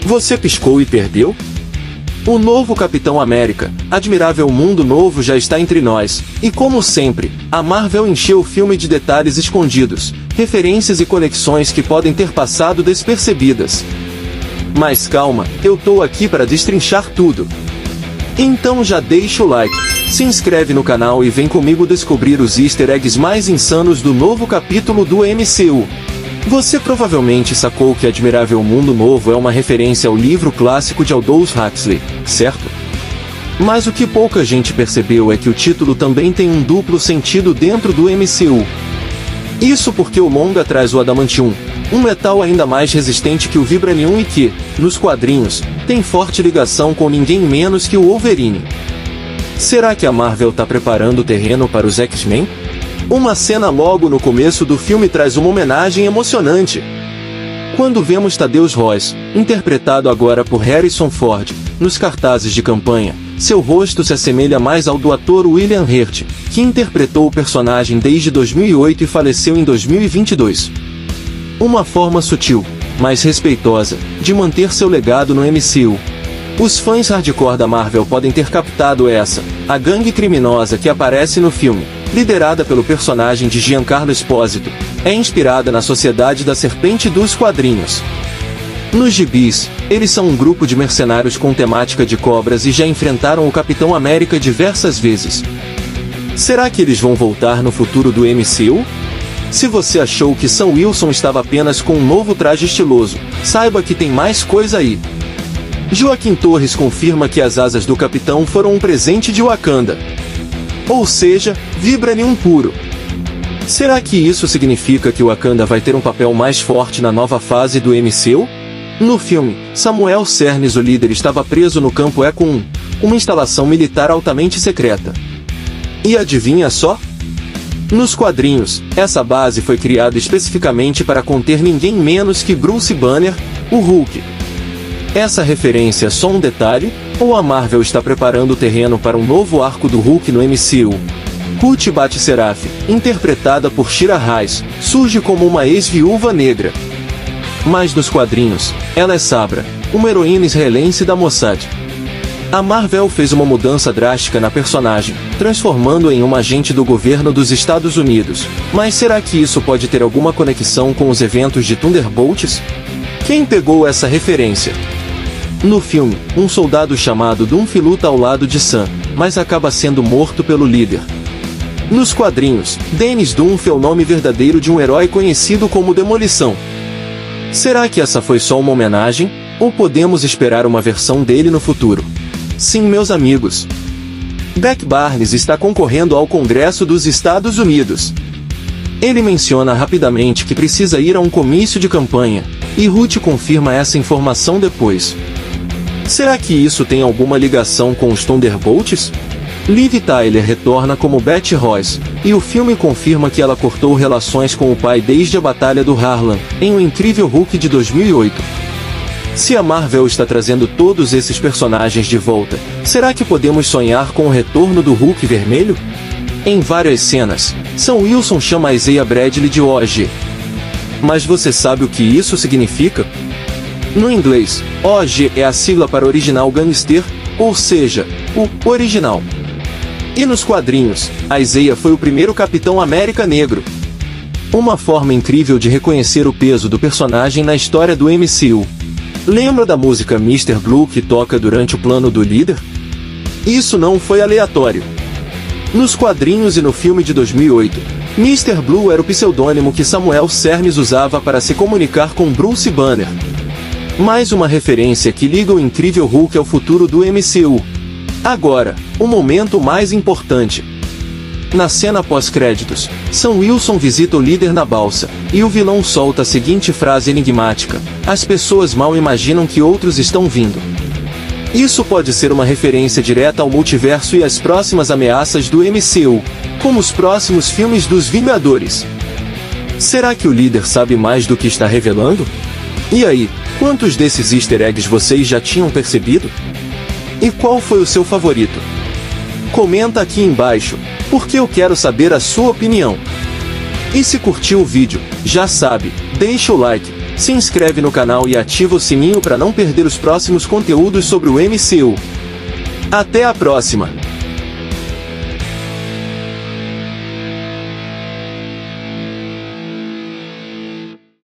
Você piscou e perdeu? O novo Capitão América, Admirável Mundo Novo já está entre nós, e como sempre, a Marvel encheu o filme de detalhes escondidos, referências e conexões que podem ter passado despercebidas. Mas calma, eu tô aqui para destrinchar tudo. Então já deixa o like, se inscreve no canal e vem comigo descobrir os easter eggs mais insanos do novo capítulo do MCU. Você provavelmente sacou que Admirável Mundo Novo é uma referência ao livro clássico de Aldous Huxley, certo? Mas o que pouca gente percebeu é que o título também tem um duplo sentido dentro do MCU. Isso porque o longa traz o Adamantium, um metal ainda mais resistente que o Vibranium e que, nos quadrinhos, tem forte ligação com ninguém menos que o Wolverine. Será que a Marvel tá preparando o terreno para os X-Men? Uma cena logo no começo do filme traz uma homenagem emocionante. Quando vemos Thaddeus Ross, interpretado agora por Harrison Ford, nos cartazes de campanha, seu rosto se assemelha mais ao do ator William Hurt, que interpretou o personagem desde 2008 e faleceu em 2022. Uma forma sutil, mas respeitosa, de manter seu legado no MCU. Os fãs hardcore da Marvel podem ter captado essa, a gangue criminosa que aparece no filme, liderada pelo personagem de Giancarlo Esposito, é inspirada na Sociedade da Serpente dos quadrinhos. Nos gibis, eles são um grupo de mercenários com temática de cobras e já enfrentaram o Capitão América diversas vezes. Será que eles vão voltar no futuro do MCU? Se você achou que Sam Wilson estava apenas com um novo traje estiloso, saiba que tem mais coisa aí. Joaquim Torres confirma que as asas do Capitão foram um presente de Wakanda. Ou seja, Vibranium puro. Será que isso significa que Wakanda vai ter um papel mais forte na nova fase do MCU? No filme, Samuel Cernes, o líder, estava preso no Campo Echo 1, uma instalação militar altamente secreta. E adivinha só? Nos quadrinhos, essa base foi criada especificamente para conter ninguém menos que Bruce Banner, o Hulk. Essa referência é só um detalhe, ou a Marvel está preparando o terreno para um novo arco do Hulk no MCU? Ruth Bat-Seraph, interpretada por Shira Haas, surge como uma ex-viúva negra. Mas nos quadrinhos, ela é Sabra, uma heroína israelense da Mossad. A Marvel fez uma mudança drástica na personagem, transformando-a em uma agente do governo dos Estados Unidos. Mas será que isso pode ter alguma conexão com os eventos de Thunderbolts? Quem pegou essa referência? No filme, um soldado chamado Dunphy luta ao lado de Sam, mas acaba sendo morto pelo líder. Nos quadrinhos, Dennis Dunphy é o nome verdadeiro de um herói conhecido como Demolição. Será que essa foi só uma homenagem, ou podemos esperar uma versão dele no futuro? Sim, meus amigos. Beck Barnes está concorrendo ao Congresso dos Estados Unidos. Ele menciona rapidamente que precisa ir a um comício de campanha, e Ruth confirma essa informação depois. Será que isso tem alguma ligação com os Thunderbolts? Liv Tyler retorna como Betty Ross, e o filme confirma que ela cortou relações com o pai desde a Batalha do Harlan, em O Incrível Hulk de 2008. Se a Marvel está trazendo todos esses personagens de volta, será que podemos sonhar com o retorno do Hulk vermelho? Em várias cenas, Sam Wilson chama Isaiah Bradley de OG. Mas você sabe o que isso significa? No inglês, OG é a sigla para Original Gangster, ou seja, o original. E nos quadrinhos, Isaiah foi o primeiro Capitão América negro. Uma forma incrível de reconhecer o peso do personagem na história do MCU. Lembra da música Mr. Blue que toca durante o plano do líder? Isso não foi aleatório. Nos quadrinhos e no filme de 2008, Mr. Blue era o pseudônimo que Samuel Cernes usava para se comunicar com Bruce Banner. Mais uma referência que liga o Incrível Hulk ao futuro do MCU. Agora, o momento mais importante. Na cena pós-créditos, Sam Wilson visita o líder na balsa, e o vilão solta a seguinte frase enigmática: "As pessoas mal imaginam que outros estão vindo." Isso pode ser uma referência direta ao multiverso e às próximas ameaças do MCU, como os próximos filmes dos Vingadores. Será que o líder sabe mais do que está revelando? E aí, quantos desses easter eggs vocês já tinham percebido? E qual foi o seu favorito? Comenta aqui embaixo, porque eu quero saber a sua opinião. E se curtiu o vídeo, já sabe, deixa o like, Se inscreve no canal e ativa o sininho para não perder os próximos conteúdos sobre o MCU. Até a próxima!